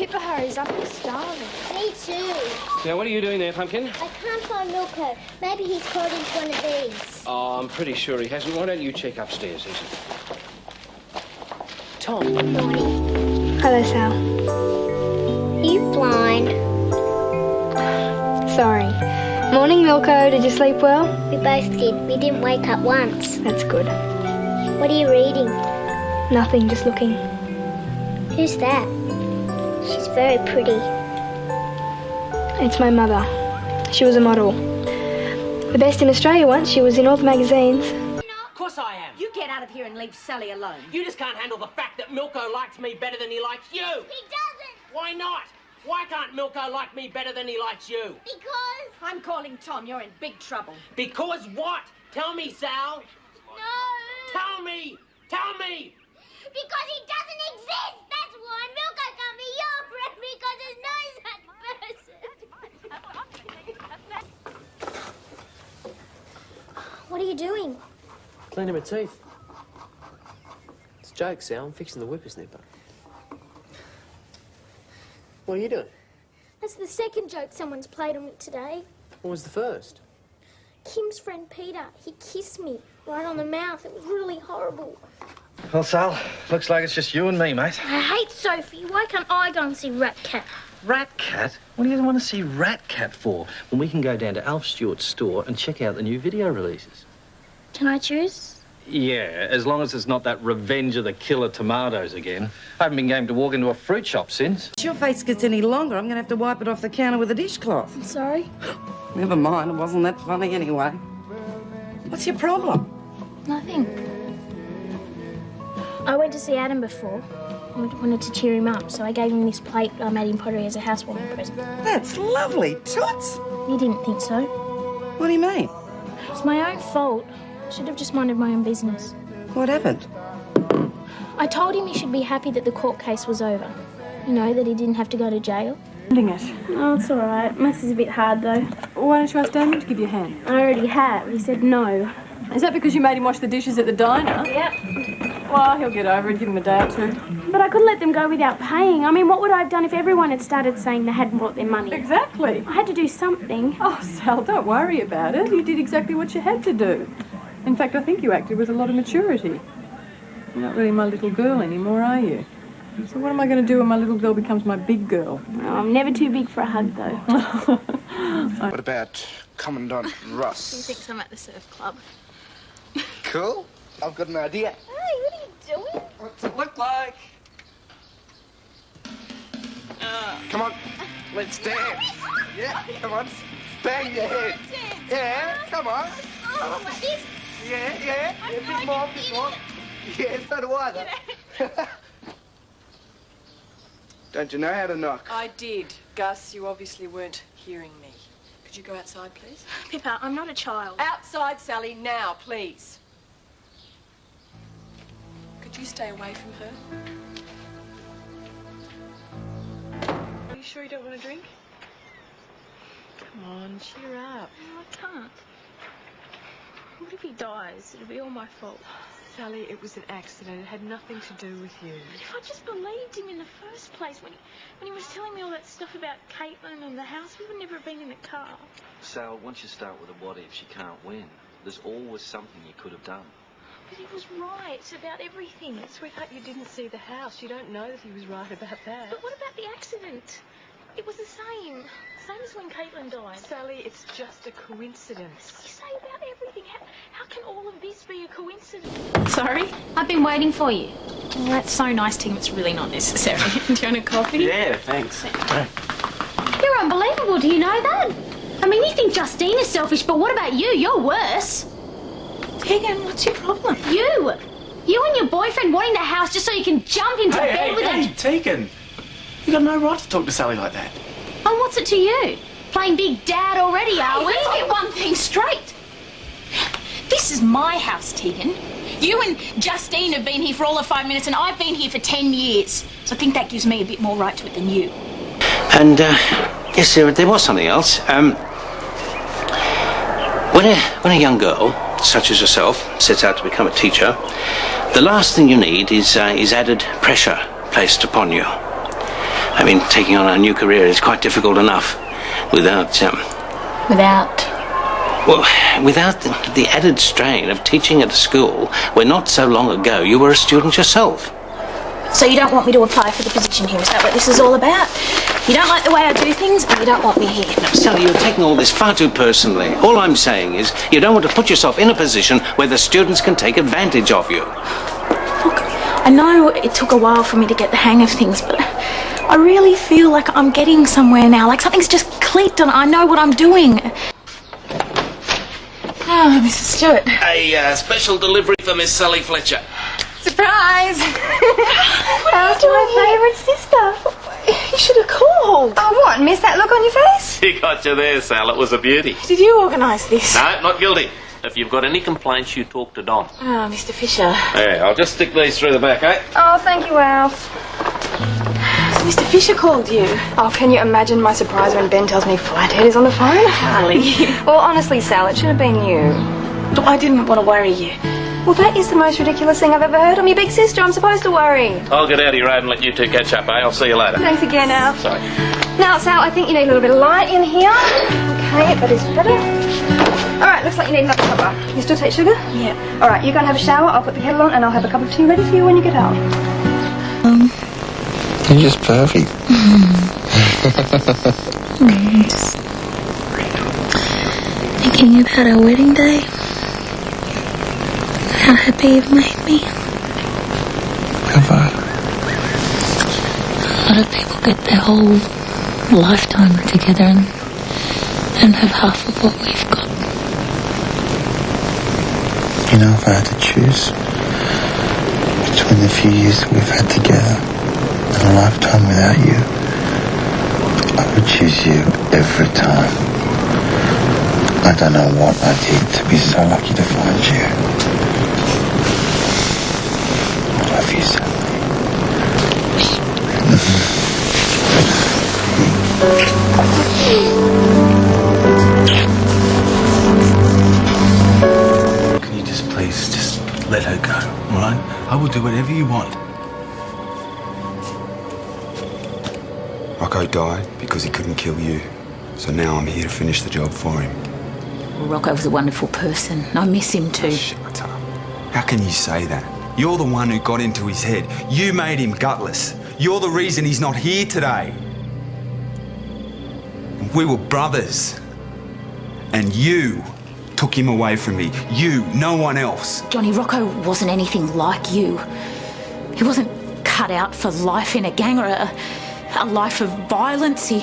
Pippa hurries up, I'm starving. Me too. Now, what are you doing there, Pumpkin? I can't find Milko. Maybe he's caught into one of these. Oh, I'm pretty sure he hasn't. Why don't you check upstairs, Izzy? Tom. Morning. Hello, Sal. You blind? Sorry. Morning, Milko. Did you sleep well? We both did. We didn't wake up once. That's good. What are you reading? Nothing, just looking. Who's that? She's very pretty. It's my mother. She was a model. The best in Australia once. She was in all the magazines. Of course I am. You get out of here and leave Sally alone. You just can't handle the fact that Milko likes me better than he likes you. He doesn't! Why not? Why can't Milko like me better than he likes you? Because... I'm calling Tom. You're in big trouble. Because what? Tell me, Sal. No! Tell me! Tell me! Because he doesn't exist! That's why Milko can't be your friend because there's no such person! What are you doing? Cleaning my teeth. It's a joke, Sal. I'm fixing the whippersnipper. What are you doing? That's the second joke someone's played on me today. What was the first? Kim's friend Peter, he kissed me right on the mouth. It was really horrible. Well, Sal, looks like it's just you and me, mate. I hate Sophie. Why can't I go and see Rat Cat? Rat Cat? What do you want to see Rat Cat for? When we can go down to Alf Stewart's store and check out the new video releases. Can I choose? Yeah, as long as it's not that Revenge of the Killer Tomatoes again. I haven't been game to walk into a fruit shop since. If your face gets any longer, I'm going to have to wipe it off the counter with a dishcloth. I'm sorry. Never mind, it wasn't that funny anyway. What's your problem? Nothing. I went to see Adam before. I wanted to cheer him up, so I gave him this plate I made in pottery as a housewarming present. That's lovely, Toots. He didn't think so. What do you mean? It's my own fault. I should have just minded my own business. What happened? I told him he should be happy that the court case was over. You know, that he didn't have to go to jail. It. Oh, it's all right. Maths is a bit hard, though. Why don't you ask Damien to give you a hand? I already have. He said no. Is that because you made him wash the dishes at the diner? Yep. Well, he'll get over it. Give him a day or two. But I couldn't let them go without paying. I mean, what would I have done if everyone had started saying they hadn't brought their money? Exactly. I had to do something. Oh, Sal, don't worry about it. You did exactly what you had to do. In fact, I think you acted with a lot of maturity. You're not really my little girl anymore, are you? So what am I going to do when my little girl becomes my big girl? Oh, I'm never too big for a hug, though. What about Commandant Ross? He thinks I'm at the surf club. Cool. I've got an idea. Hey, what are you doing? What's it look like? Come on, let's dance. Yeah, come on. Bang your head. Yeah, come on. Oh, like this? Yeah. A bit more. Yeah, so do I, though. Don't you know how to knock? I did. Gus, you obviously weren't hearing me. Could you go outside, please? Pippa, I'm not a child. Outside, Sally, now, please. Could you stay away from her? Are you sure you don't want to drink? Come on, cheer up. No, I can't. What if he dies? It'll be all my fault. Sally, it was an accident. It had nothing to do with you. If I just believed him in the first place, when he was telling me all that stuff about Caitlin and the house, we would never have been in the car. Sal, once you start with a what if, she can't win. There's always something you could have done. But he was right about everything. Sweetheart, you didn't see the house. You don't know that he was right about that. But what about the accident? It was the same. Same as when Caitlin died. Sally, it's just a coincidence. You say about everything. How can all of this be a coincidence? Sorry? I've been waiting for you. Oh, that's so nice, Tim. It's really not necessary. Do you want a coffee? Yeah, thanks. You're unbelievable. Do you know that? I mean, you think Justine is selfish, but what about you? You're worse. Tegan, what's your problem? You! You and your boyfriend wanting the house just so you can jump into bed with him. Hey, Tegan! You got no right to talk to Sally like that. Oh, what's it to you? Playing big dad already, are we? Let's get one thing straight. This is my house, Tegan. You and Justine have been here for all of 5 minutes, and I've been here for 10 years. So I think that gives me a bit more right to it than you. And, yes, there was something else. When a young girl, such as yourself, sets out to become a teacher, the last thing you need is added pressure placed upon you. I mean, taking on a new career is quite difficult enough without, Without? well, without the added strain of teaching at a school where not so long ago you were a student yourself. So you don't want me to apply for the position here? Is that what this is all about? You don't like the way I do things, and you don't want me here? Now, Sally, you're taking all this far too personally. All I'm saying is you don't want to put yourself in a position where the students can take advantage of you. Look, I know it took a while for me to get the hang of things, but I really feel like I'm getting somewhere now. Like something's just clicked and I know what I'm doing. Oh, Mrs. Stewart. A special delivery for Miss Sally Fletcher. Surprise! How's my favourite sister? You should have called. Oh, what? Missed that look on your face? She got you there, Sal. It was a beauty. Did you organise this? No, not guilty. If you've got any complaints, you talk to Don. Oh, Mr. Fisher. Yeah, I'll just stick these through the back, eh? Oh, thank you, Alf. So Mr. Fisher called you? Oh, can you imagine my surprise when Ben tells me Flathead is on the phone? Harley. Well, honestly, Sal, it should have been you. I didn't want to worry you. Well, that is the most ridiculous thing I've ever heard. I'm your big sister. I'm supposed to worry. I'll get out of your road and let you two catch up, eh? I'll see you later. Thanks again, Alf. Sorry. Now, Sal, I think you need a little bit of light in here. Okay, that is better. All right, looks like you need another cuppa. You still take sugar? Yeah. All right, you go and have a shower. I'll put the kettle on and I'll have a cup of tea ready for you when you get home. You're just perfect. Just thinking about our wedding day. How happy you've made me. Have I? A lot of people get their whole lifetime together and have half of what we've got. You know, if I had to choose between the few years that we've had together and a lifetime without you, I would choose you every time. I don't know what I did to be so lucky to find you. I love you, Sally. Can you just please just let her go, all right? I will do whatever you want. Rocco died because he couldn't kill you. So now I'm here to finish the job for him. Well, Rocco was a wonderful person. I miss him too. Shut up. How can you say that? You're the one who got into his head. You made him gutless. You're the reason he's not here today. We were brothers. And you took him away from me. You, no one else. Johnny, Rocco wasn't anything like you. He wasn't cut out for life in a gang or a life of violence. He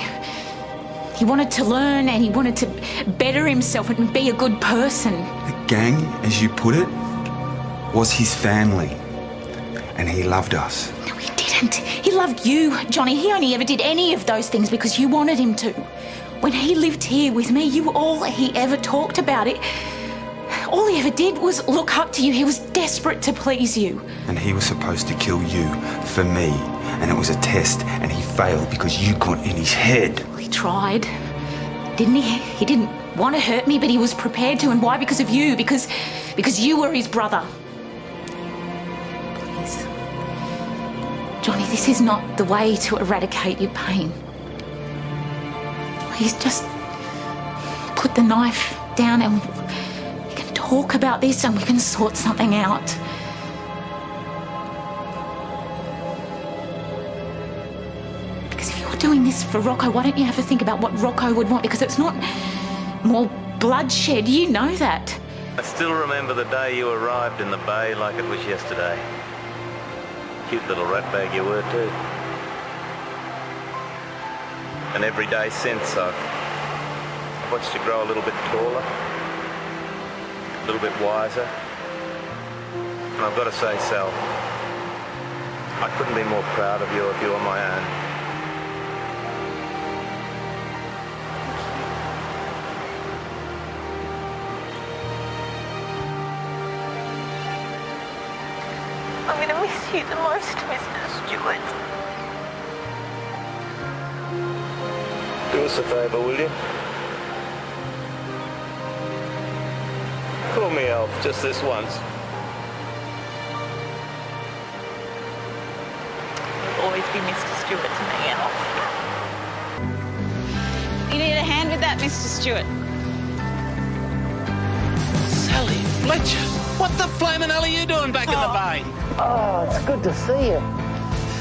wanted to learn and he wanted to better himself and be a good person. The gang, as you put it, was his family. And he loved us. No, he didn't. He loved you, Johnny. He only ever did any of those things because you wanted him to. When he lived here with me, you were all he ever talked about. All he ever did was look up to you. He was desperate to please you. And he was supposed to kill you for me. And it was a test, and he failed because you got in his head. He tried, didn't he? He didn't want to hurt me, but he was prepared to. And why? Because of you. Because you were his brother. Please. Johnny, this is not the way to eradicate your pain. Please just put the knife down and we can talk about this and we can sort something out. Because if you're doing this for Rocco, why don't you have a think about what Rocco would want? Because it's not more bloodshed, you know that. I still remember the day you arrived in the bay like it was yesterday. Cute little ratbag you were too. And every day since I've watched you grow a little bit taller, a little bit wiser. And I've got to say, Sal, I couldn't be more proud of you if you were my own. I'm going to miss you the most, Mr. Stewart. Do us a favour, will you? Call me Alf, just this once. I've always to be Mr. Stewart to me, Elf. You need a hand with that, Mr. Stewart. Sally Fletcher, what the flaming hell are you doing back in the bay? Oh, it's good to see you.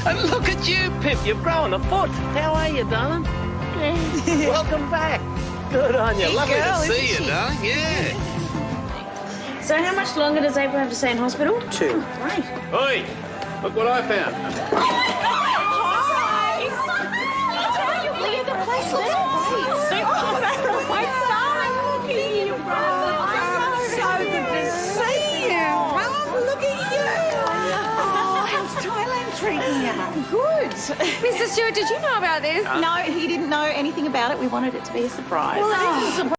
And look at you, Pip. You've grown a foot. How are you, darling? Welcome back. Good on you. Big Lovely girl, to see isn't you, she? darling. Yeah. So how much longer does April have to stay in hospital? 2. Right. Oi, look what I found. The place looks great. My darling, look at you, brother. So good to see you, Mum. Look at you. Oh, how's Thailand treating you? Good. Mr. Stewart, did you know about this? No, he didn't know anything about it. We wanted it to be a surprise. Well, it is a surprise.